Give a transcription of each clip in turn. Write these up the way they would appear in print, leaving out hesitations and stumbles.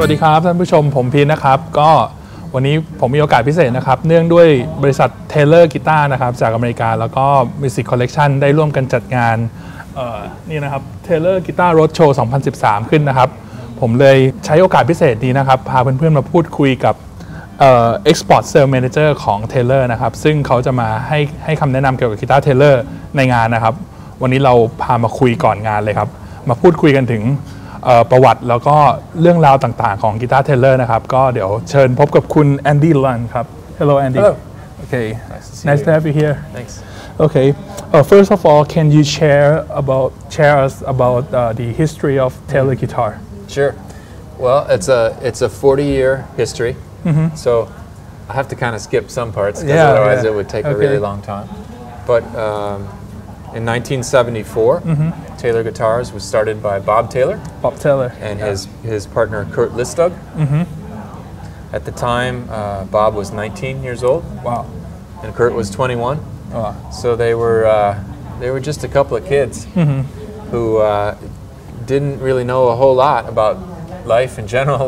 สวัสดีครับท่านผู้ชมผมพีนะครับก็วันนี้ผมมีโอกาสพิเศษนะครับเนื่องด้วยบริษัท Taylor Guitar นะครับจากอเมริกาแล้วก็ Music Collection ได้ร่วมกันจัดงานนี่นะครับ Taylor Guitar Road Show 2013 ขึ้นนะครับผมเลยใช้โอกาสพิเศษนี้นะครับพาเพื่อนๆมาพูดคุยกับExport Sales Manager ของ Taylor นะครับซึ่งเขาจะมาให้คำแนะนำเกี่ยวกับกีตาร์ Taylor ในงานนะครับวันนี้เราพามาคุยก่อนงานเลยครับมาพูดคุยกันถึงประวัติแล้วก็เรื่องราวต่างๆของกีตาร์ Taylor นะครับก็เดี๋ยวเชิญพบกับคุณแอนดี้ Lund ครับ Hello Andy. Hello. Okay. Nice to have you here. Thanks. Okay. First of all, can you share us about the history of Taylor guitar? Sure. Well, it's a 40-year history. So I have to kind of skip some parts because otherwise it would take a really long time. But in 1974, Taylor Guitars was started by Bob Taylor. Bob Taylor. And his partner Kurt Listug. At the time, Bob was 19 years old. Wow. And Kurt was 21. Wow. So they were just a couple of kids who didn't really know a whole lot about life in general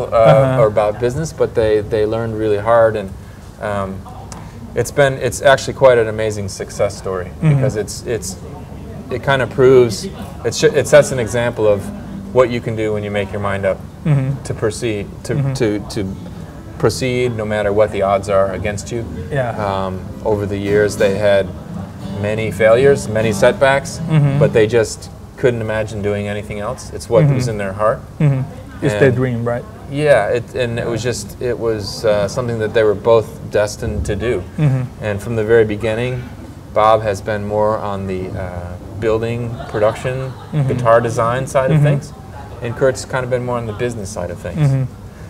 or about business, but they learned really hard, and it's actually quite an amazing success story because it kind of proves it sets an example of what you can do when you make your mind up to proceed to proceed no matter what the odds are against you. Yeah. Over the years they had many failures, many setbacks, but they just couldn't imagine doing anything else. It's what was in their heart. It's their dream, right? Yeah, it was something that they were both destined to do. And from the very beginning, Bob has been more on the building, production, guitar design side of things, and Kurt's kind of been more on the business side of things.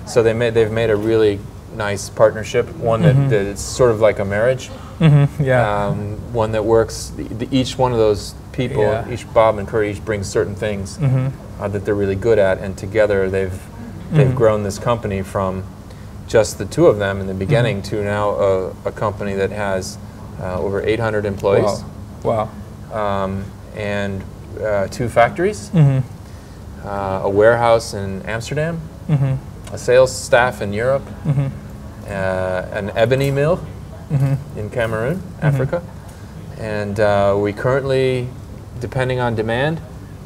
So they've made a really nice partnership, one that is sort of like a marriage. One that works. Each one of those people, each Bob and Kurt, each brings certain things that they're really good at, and together they've grown this company from just the two of them in the beginning to now a company that has over 800 employees. Wow. And 2 factories, a warehouse in Amsterdam, a sales staff in Europe, an ebony mill in Cameroon, Africa, and we currently, depending on demand,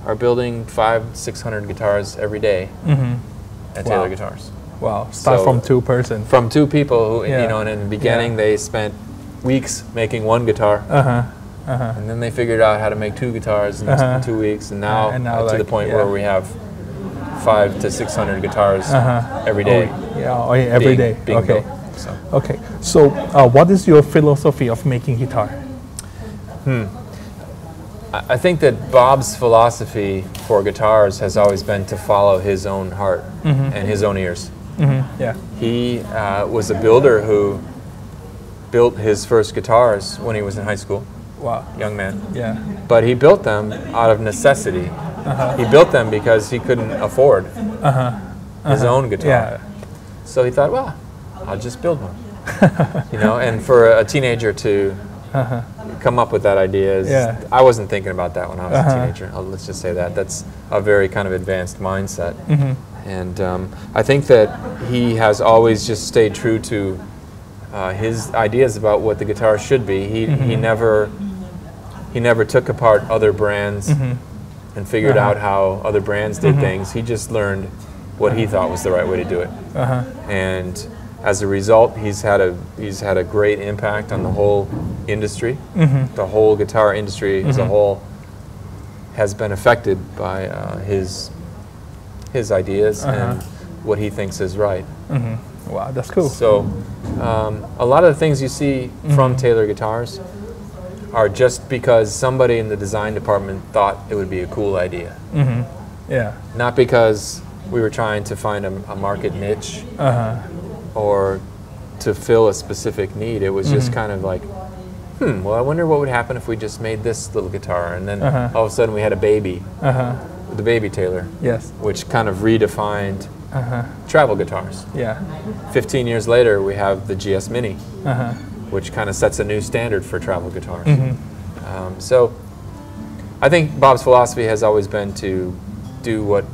are building 500-600 guitars every day at Taylor Guitars. Wow! Start from 2 persons. From 2 people who, you know, and in the beginning they spent weeks making 1 guitar, and then they figured out how to make 2 guitars in 2 weeks, and now to like, the point where we have 500 to 600 guitars every day. Every day. Being built. Okay. So, what is your philosophy of making guitar? I think that Bob's philosophy for guitars has always been to follow his own heart and his own ears. He was a builder who built his first guitars when he was in high school. Wow. Young man. Yeah. But he built them out of necessity. He built them because he couldn't afford his own guitar. So he thought, well, I'll just build one. You know, and for a teenager to come up with that idea is, I wasn't thinking about that when I was a teenager. Let's just say that. That's a very kind of advanced mindset. And I think that he has always just stayed true to his ideas about what the guitar should be. He never took apart other brands and figured out how other brands did things. He just learned what he thought was the right way to do it. And as a result, he's had a great impact on the whole industry. The whole guitar industry as a whole has been affected by his ideas and what he thinks is right. Wow, that's cool. So a lot of the things you see from Taylor Guitars are just because somebody in the design department thought it would be a cool idea. Not because we were trying to find a market niche or to fill a specific need. It was just kind of like, well, I wonder what would happen if we just made this little guitar, and then all of a sudden we had a baby, the baby Taylor, which kind of redefined travel guitars. 15 years later, we have the GS Mini, which kind of sets a new standard for travel guitars. So I think Bob's philosophy has always been to do what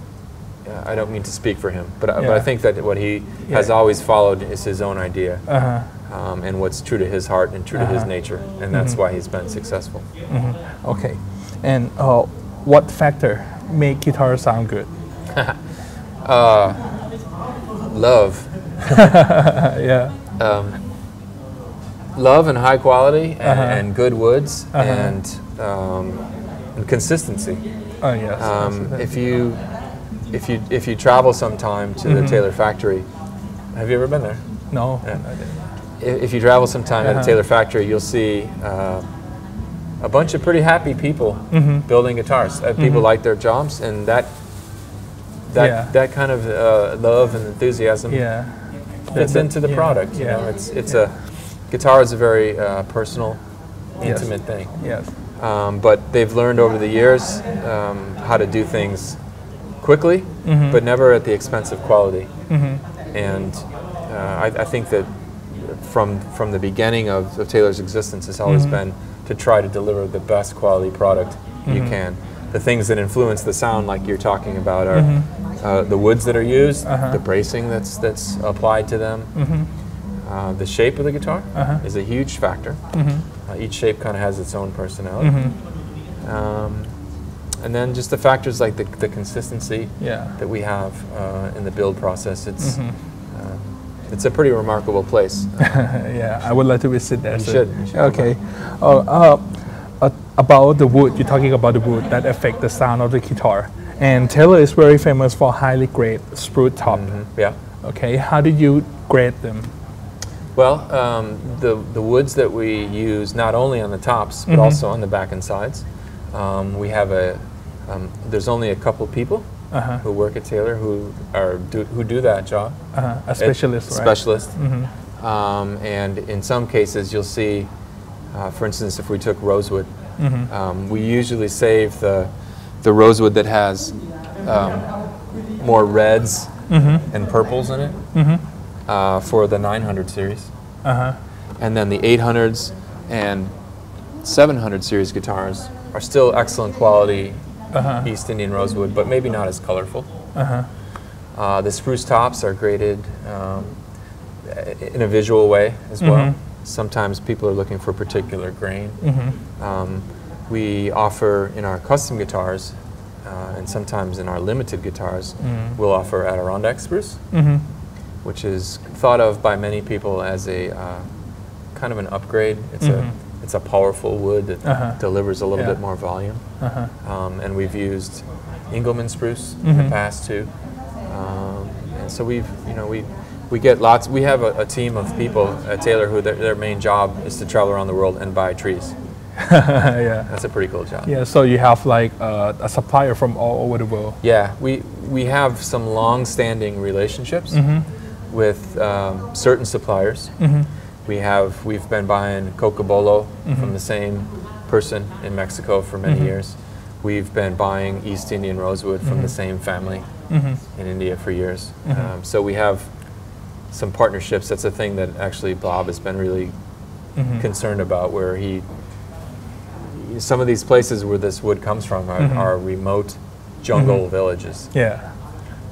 I don't mean to speak for him, but Yeah. I think that what he has Yeah. always followed is his own idea, Uh-huh. and what's true to his heart and true to his nature, and that's why he's been successful. Okay. And what factor make guitar sound good? Love. Yeah. Love and high quality and good woods and consistency. Oh yes. If you travel sometime to the Taylor factory, have you ever been there? No. Yeah. If you travel sometime at a Taylor factory, you'll see a bunch of pretty happy people building guitars. People like their jobs, and that kind of love and enthusiasm fits into the product. You know, it's a guitar is a very personal, intimate thing. Yes. But they've learned over the years how to do things quickly, but never at the expense of quality. And I think that from the beginning of Taylor's existence has always been to try to deliver the best quality product you can. The things that influence the sound, like you're talking about, are the woods that are used, the bracing that's applied to them. The shape of the guitar is a huge factor. Each shape kind of has its own personality. And then just the factors like the consistency that we have in the build process. It's a pretty remarkable place. Yeah, I would like to visit there. You should. Okay. About the wood, you're talking about the wood that affect the sound of the guitar. And Taylor is very famous for highly grade spruce top. Yeah. Okay, how did you grade them? Well, the woods that we use not only on the tops but also on the back and sides. We have there's only a couple people who work at Taylor who do that job. A specialist, right? Specialist. And in some cases, you'll see, for instance, if we took rosewood, we usually save the rosewood that has more reds and purples in it for the 900 series. And then the 800s and 700 series guitars are still excellent quality East Indian rosewood, but maybe not as colorful. The spruce tops are graded in a visual way as well. Sometimes people are looking for a particular grain. We offer in our custom guitars, and sometimes in our limited guitars, we'll offer Adirondack spruce, which is thought of by many people as a kind of an upgrade. It's a powerful wood that delivers a little bit more volume. And we've used Engelmann spruce in the past too. And so we get lots. We have a team of people at Taylor who their main job is to travel around the world and buy trees. Yeah, that's a pretty cool job. Yeah, so you have like a supplier from all over the world. Yeah, we have some long-standing relationships with certain suppliers. We've been buying Cocobolo from the same person in Mexico for many years. We've been buying East Indian rosewood from the same family in India for years. So we have some partnerships. That's a thing that actually Bob has been really concerned about, where some of these places where this wood comes from are remote jungle villages. Yeah.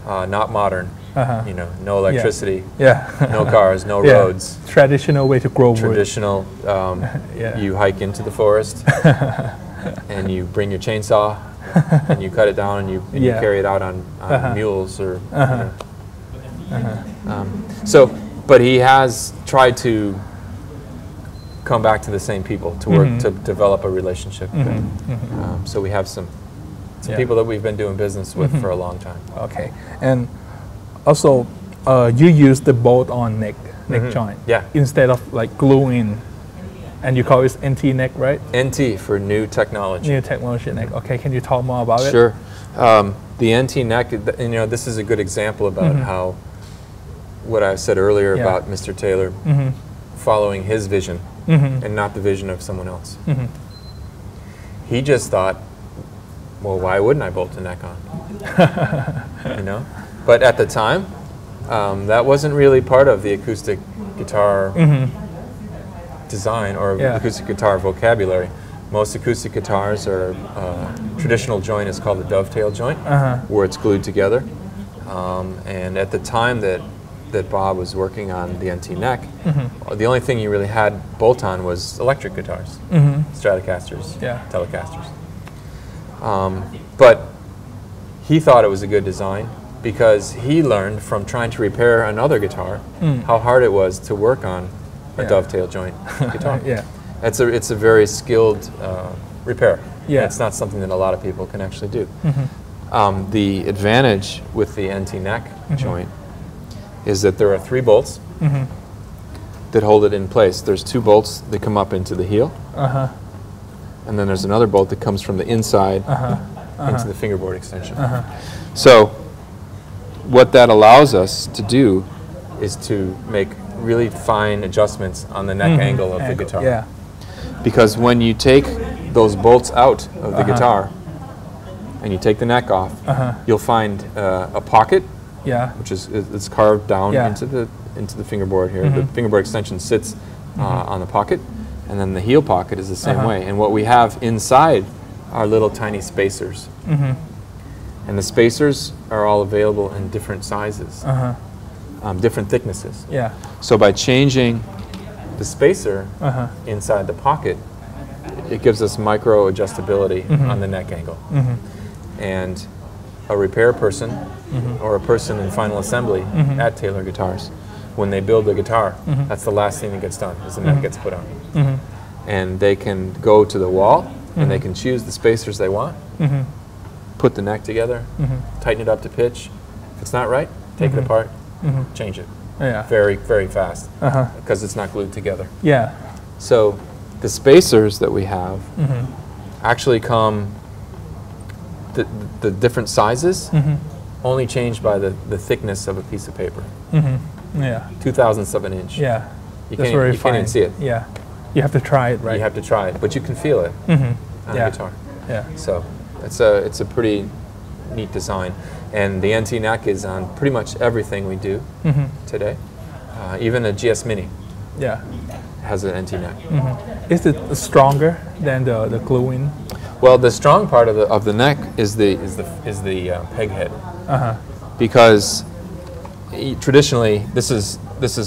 Not modern. No electricity. Yeah. No cars, no roads. Traditional way to grow wood. Traditional. You hike into the forest and you bring your chainsaw and you cut it down and you carry it out on mules or. But he has tried to come back to the same people to work to develop a relationship. So we have some people that we've been doing business with for a long time. Okay, and also you use the bolt-on neck joint instead of like gluing, and you call it NT neck, right? NT for new technology. New technology neck. Okay, can you talk more about it? Sure. The NT neck, this is a good example about how what I said earlier about Mr. Taylor following his vision and not the vision of someone else. He just thought, well, why wouldn't I bolt the neck on? But at the time, that wasn't really part of the acoustic guitar design or acoustic guitar vocabulary. Most acoustic guitars are traditional joint is called a dovetail joint, where it's glued together. And at the time that Bob was working on the NT neck, the only thing you really had bolt-on was electric guitars, Stratocasters, Telecasters. But he thought it was a good design because he learned from trying to repair another guitar how hard it was to work on a dovetail joint guitar. It's a very skilled repair. It's not something that a lot of people can actually do. The advantage with the NT neck joint is that there are 3 bolts that hold it in place. There's 2 bolts that come up into the heel, and then there's another bolt that comes from the inside into the fingerboard extension. So what that allows us to do is to make really fine adjustments on the neck angle of the guitar. Because when you take those bolts out of the guitar and you take the neck off, you'll find a pocket, which is it's carved down into the fingerboard here. The fingerboard extension sits on the pocket, and then the heel pocket is the same way. And what we have inside are little tiny spacers. And the spacers are all available in different sizes, different thicknesses. So by changing the spacer inside the pocket, it gives us micro adjustability on the neck angle. And a repair person or a person in final assembly at Taylor Guitars, when they build the guitar, that's the last thing that gets done, is the neck gets put on. And they can go to the wall and they can choose the spacers they want, put the neck together, tighten it up to pitch. If it's not right, take it apart, change it. Very, very fast, because it's not glued together. So the spacers that we have actually come, the different sizes only change by the thickness of a piece of paper. 2/1000ths of an inch. You can't even see it. You have to try it, right? You have to try it, but you can feel it on the guitar. So it's a pretty neat design. And the NT neck is on pretty much everything we do today. Even a GS Mini has an NT neck. Is it stronger than the glue-in? Well, the strong part of the neck is the peg head, because traditionally this is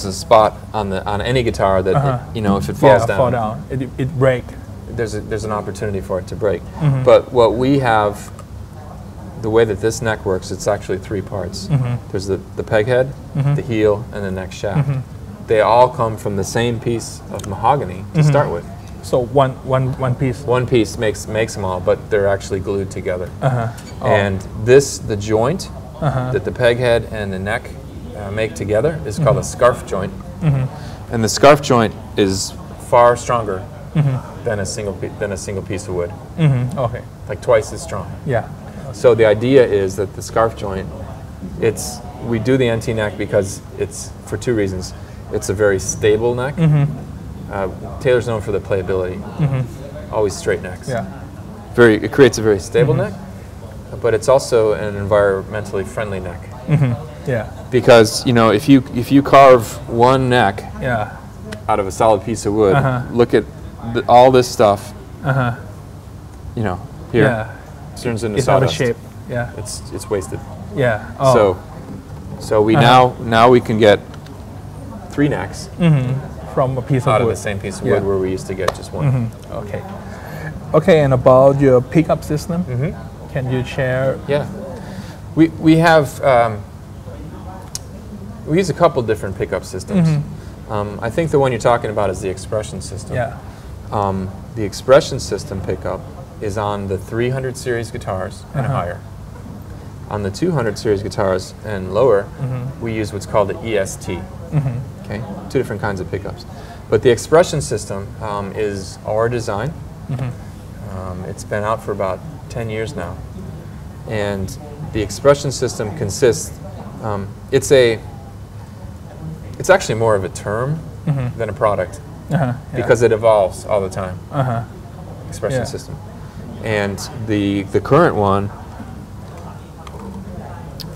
a spot on any guitar that if it falls down, it break. There's an opportunity for it to break. But what we have, the way that this neck works, it's actually 3 parts. There's the peg head, the heel, and the neck shaft. They all come from the same piece of mahogany to start with. So one piece. One piece makes them all, but they're actually glued together. And the joint that the peg head and the neck make together is called a scarf joint. And the scarf joint is far stronger than a single piece of wood. Like twice as strong. So the idea is that the scarf joint, we do the NT neck because it's for 2 reasons. It's a very stable neck. Taylor's known for the playability, always straight necks. It creates a very stable neck, but it's also an environmentally friendly neck. Because if you carve one neck out of a solid piece of wood, look at all this stuff. Here turns into sawdust. It's out of shape. It's wasted. So we now we can get 3 necks from a piece of out wood. of the same piece of wood where we used to get just one. Okay, and about your pickup system, can you share? We have we use a couple different pickup systems. I think the one you're talking about is the expression system. The expression system pickup is on the 300 series guitars and higher. On the 200 series guitars and lower, we use what's called the EST. Okay, 2 different kinds of pickups. But the expression system is our design. It's been out for about 10 years now. And the expression system consists, it's actually more of a term than a product, because it evolves all the time. Expression system. And the current one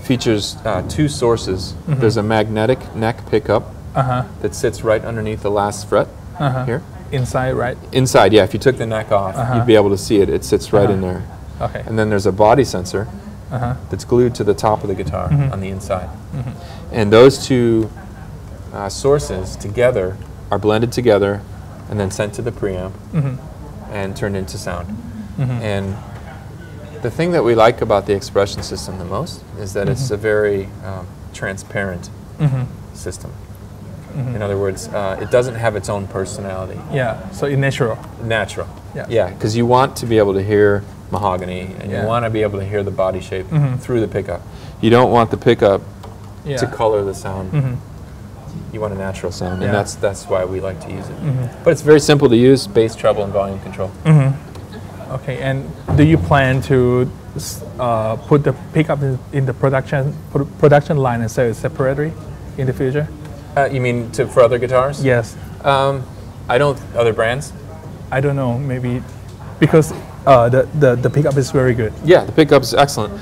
features 2 sources. There's a magnetic neck pickup that sits right underneath the last fret here. Inside, right? Inside, yeah. If you took the neck off, you'd be able to see it. It sits right in there. And then there's a body sensor that's glued to the top of the guitar on the inside. And those two sources together are blended together and then sent to the preamp and turned into sound. And the thing that we like about the expression system the most is that it's a very transparent system. In other words, it doesn't have its own personality. Yeah, so it's natural. Natural. Yeah. Yeah, because you want to be able to hear mahogany and you want to be able to hear the body shape through the pickup. You don't want the pickup to color the sound. You want a natural sound, and that's why we like to use it. But it's very simple to use: bass, treble, and volume control. Okay, and do you plan to put the pickup in the production line and sell it separately in the future? You mean for other guitars? Yes. I don't. Other brands? I don't know. Maybe because the pickup is very good. Yeah, the pickup is excellent.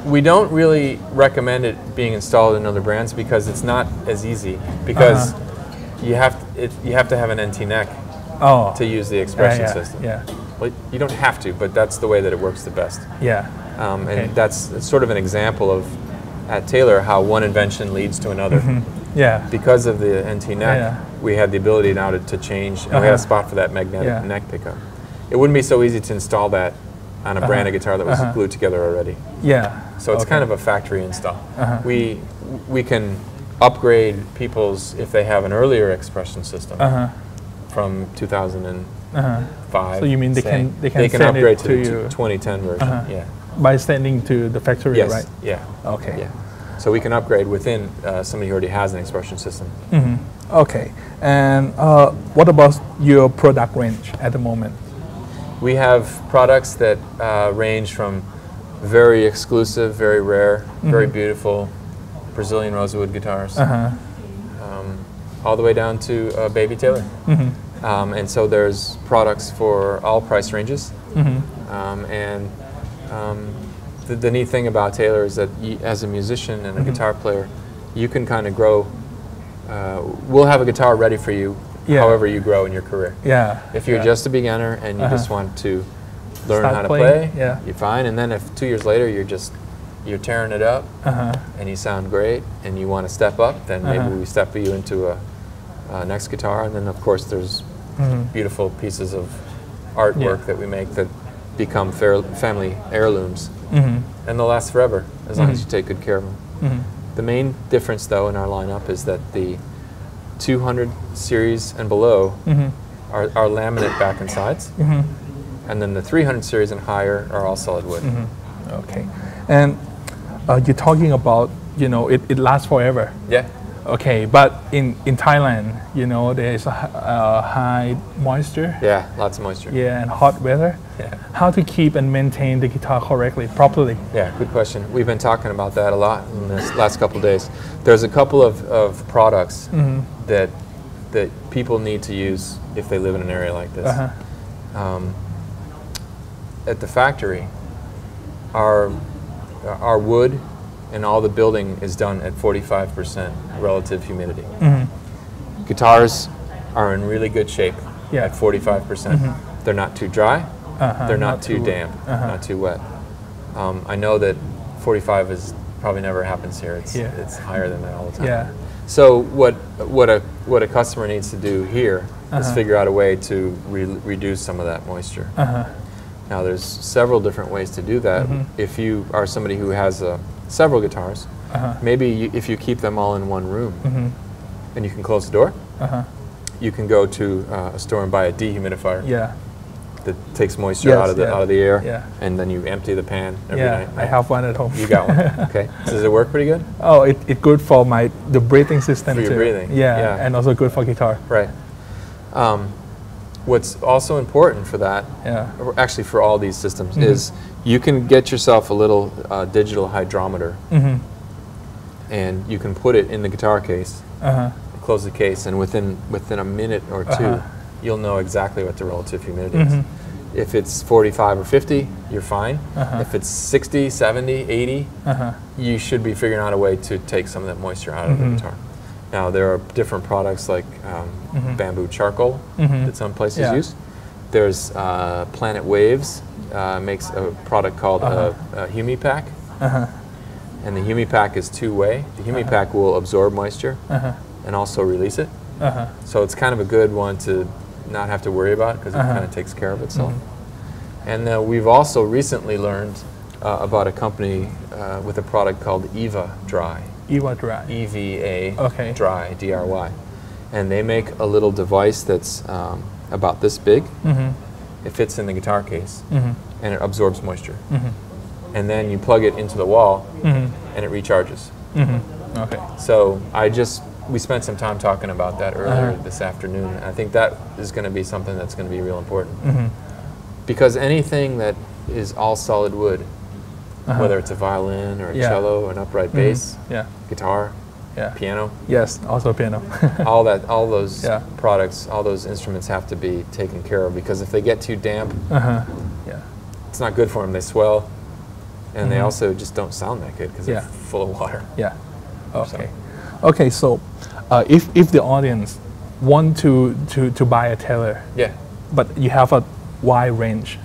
We don't really recommend it being installed in other brands because it's not as easy. Because you have to have an NT neck to use the expression system. Yeah. Well, you don't have to, but that's the way that it works the best. Yeah. And that's sort of an example of at Taylor how one invention leads to another. Yeah. Because of the NT neck, we had the ability now to change, and we had a spot for that magnetic neck pickup. It wouldn't be so easy to install that on a brand of guitar that was glued together already. Yeah. So it's kind of a factory install. We can upgrade people's, if they have an earlier expression system from 2005. So you mean they can send upgrade it to the 2010 version? Yeah. By sending to the factory, Yes. right? Yeah. Okay. Yeah. So we can upgrade within somebody who already has an expression system. Okay. And what about your product range at the moment? We have products that range from very exclusive, very rare, very beautiful Brazilian rosewood guitars, all the way down to Baby Taylor. And so there's products for all price ranges. The neat thing about Taylor is that as a musician and a guitar player, you can kind of grow. We'll have a guitar ready for you however you grow in your career. Yeah. If you're just a beginner and you just want to learn how to play, you're fine. And then if 2 years later you're tearing it up and you sound great and you want to step up, then maybe we step you into a next guitar. And then of course there's beautiful pieces of artwork that we make that become family heirlooms. And they'll last forever as long as you take good care of them. The main difference though in our lineup is that the 200 series and below are laminate back and sides. And then the 300 series and higher are all solid wood. Okay. And you're talking about, it lasts forever. Yeah. Okay, but in Thailand, there's a high moisture. Yeah, lots of moisture. Yeah, and hot weather. Yeah. How to keep and maintain the guitar correctly, properly? Yeah, good question. We've been talking about that a lot in this last couple of days. There's a couple of products that people need to use if they live in an area like this. At the factory, our wood and all the building is done at 45% relative humidity. Guitars are in really good shape at 45%. They're not too dry, they're not too damp, not too wet. I know that 45 is probably never happens here. It's higher than that all the time. Yeah. So what a customer needs to do here is figure out a way to reduce some of that moisture. Now there's several different ways to do that. If you are somebody who has several guitars, maybe if you keep them all in one room and you can close the door, you can go to a store and buy a dehumidifier that takes moisture out of the air, and then you empty the pan every night. I have one at home. You got one. Okay. So does it work pretty good? Oh, it's good for the breathing system for your too. Breathing. Yeah, and also good for guitar. Right. What's also important for that, or actually for all these systems, is you can get yourself a little digital hydrometer, and you can put it in the guitar case, close the case, and within a minute or two, you'll know exactly what the relative humidity is. If it's 45 or 50, you're fine. If it's 60, 70, 80, you should be figuring out a way to take some of that moisture out of the guitar. Now there are different products like bamboo charcoal that some places use. There's Planet Waves makes a product called a Humi Pack. And the Humi Pack is two-way. The Humi Pack will absorb moisture and also release it. So it's kind of a good one to not have to worry about because it kind of takes care of itself. And we've also recently learned about a company with a product called Eva Dry. Eva Dry. EVA Dry, DRY. And they make a little device that's about this big. It fits in the guitar case and it absorbs moisture. And then you plug it into the wall and it recharges. Okay. So we spent some time talking about that earlier this afternoon. I think that is going to be something that's going to be real important. Because anything that is all solid wood, whether it's a violin or a cello or an upright bass, guitar, piano. Yes, also piano. all those products, all those instruments have to be taken care of because if they get too damp, it's not good for them. They swell, and they also just don't sound that good because they're full of water. Okay. Okay, so if the audience want to buy a Taylor, but you have a wide range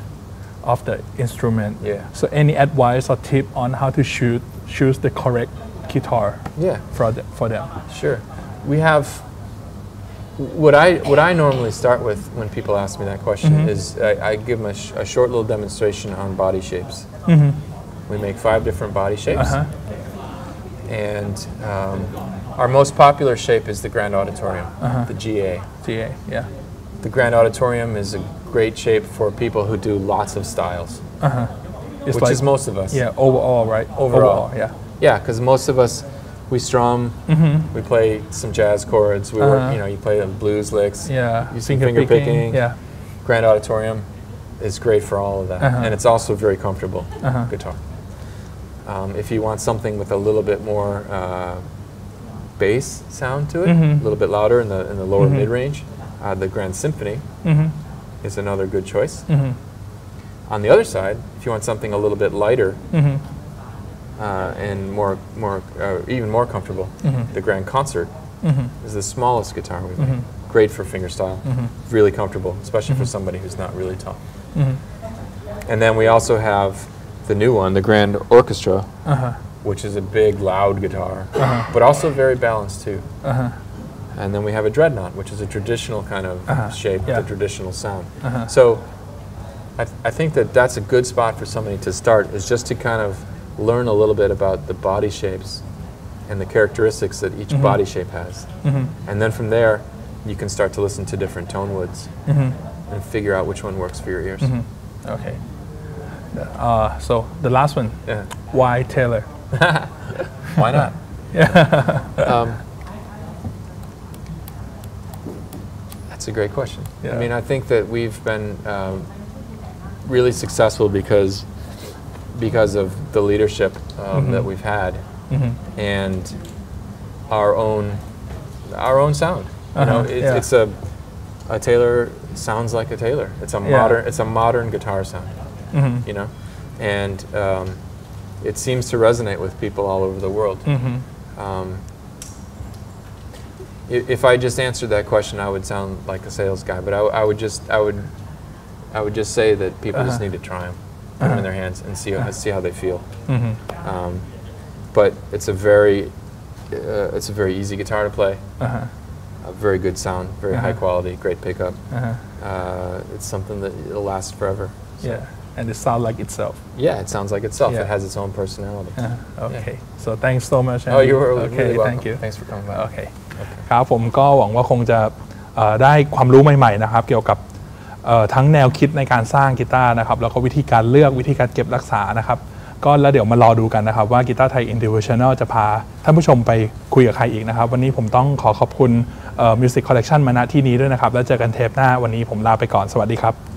of the instrument, so any advice or tip on how to choose the correct guitar for them? Sure. We have what I normally start with when people ask me that question is I give them a short little demonstration on body shapes. We make 5 different body shapes. And our most popular shape is the Grand Auditorium, the GA. GA, yeah. The Grand Auditorium is a great shape for people who do lots of styles, which is most of us. Yeah, overall, right? Overall, yeah. Yeah, because most of us, we strum, we play some jazz chords, we work, you play blues licks, you sing finger picking. Grand Auditorium is great for all of that, and it's also very comfortable guitar. If you want something with a little bit more bass sound to it, a little bit louder in the lower mid-range, the Grand Symphony is another good choice. On the other side, if you want something a little bit lighter and even more comfortable, the Grand Concert is the smallest guitar we make. Great for fingerstyle, really comfortable, especially for somebody who's not really tall. And then we also have the new one, the Grand Orchestra, which is a big, loud guitar, but also very balanced too. And then we have a Dreadnought, which is a traditional kind of shape, with a traditional sound. So I think that's a good spot for somebody to start, is just to kind of learn a little bit about the body shapes and the characteristics that each body shape has. And then from there, you can start to listen to different tone woods and figure out which one works for your ears. Okay. So the last one, why Taylor? Why not? That's a great question. I mean, I think that we've been really successful because of the leadership that we've had and our own sound. It's a Taylor sounds like a Taylor. It's a modern guitar sound. And it seems to resonate with people all over the world. If I just answered that question, I would sound like a sales guy. But I would just say that people just need to try them, put them in their hands, and see how they feel. But it's a very easy guitar to play. A very good sound, very high quality, great pickup. It's something that it'll last forever. So. And it sounds like itself. Yeah, it sounds like itself. It has its own personality. Okay. So thanks so much. Oh, you were really welcome. Thank you. Thanks for coming by. Okay. ครับผมก็หวังว่าคงจะได้ความรู้ใหม่ๆนะครับเกี่ยวกับทั้งแนวคิดในการสร้างกีตาร์นะครับแล้วก็วิธีการเลือกวิธีการเก็บรักษานะครับก็แล้วเดี๋ยวมารอดูกันนะครับว่า GuitarThai Individual จะพาท่านผู้ชมไปคุยกับใครอีกนะครับวันนี้ผมต้องขอบคุณMusic Collection มาณที่นี้ด้วยนะครับแล้วเจอกันเทปหน้าวันนี้ผมลาไปก่อนสวัสดีครับ